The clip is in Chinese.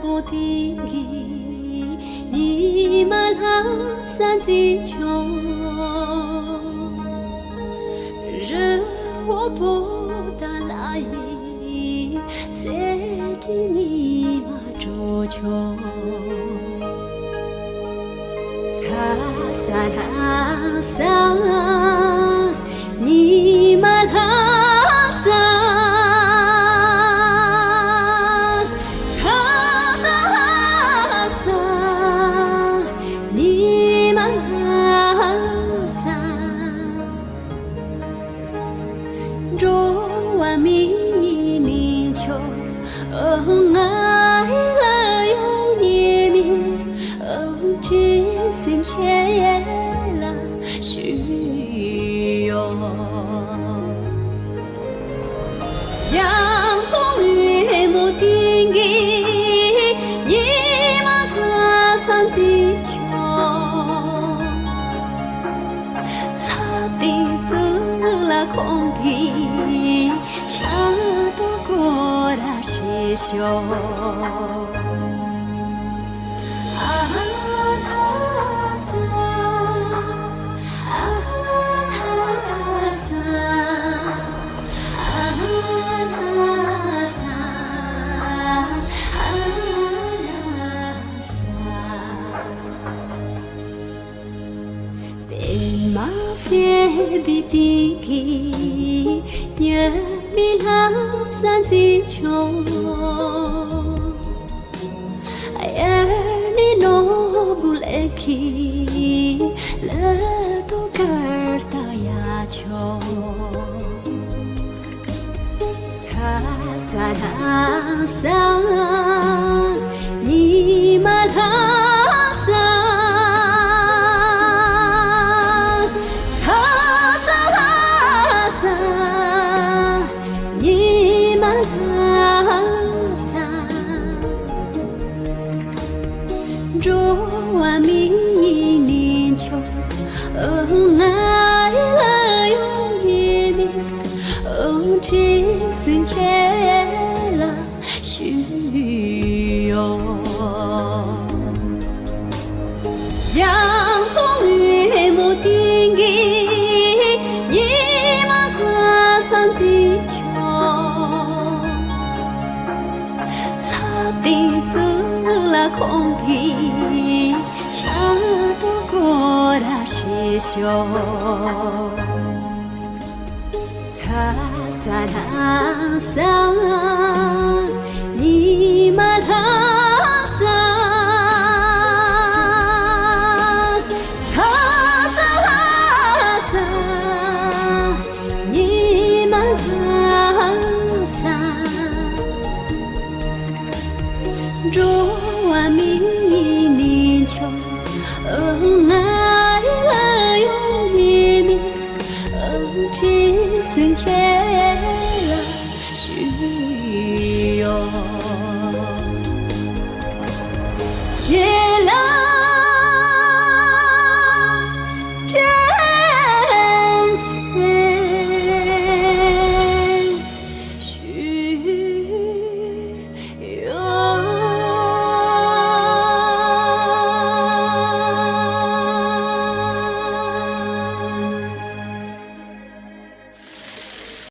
不定义，你们好像地球，惹我不得来意，在地你嘛追求。哈萨，你们好像。我迷你秋，爱了有你名，真心黑了虚有。洋葱雨木定义，你们可算地球，他的走了空皮。恰都过了西休，边马飞比地地。也比他三地球，而你诺不来去，了都格达亚球，哈萨，你们好。我迷你秋，爱了有你名，真心黑了虚有。洋葱雨木定义，你们可算地球，他的走了空皮。恰都过了西休，哈萨，你们好像，哈萨，你们好像，我迷你秋。爱了有你名，真心黑了虚有。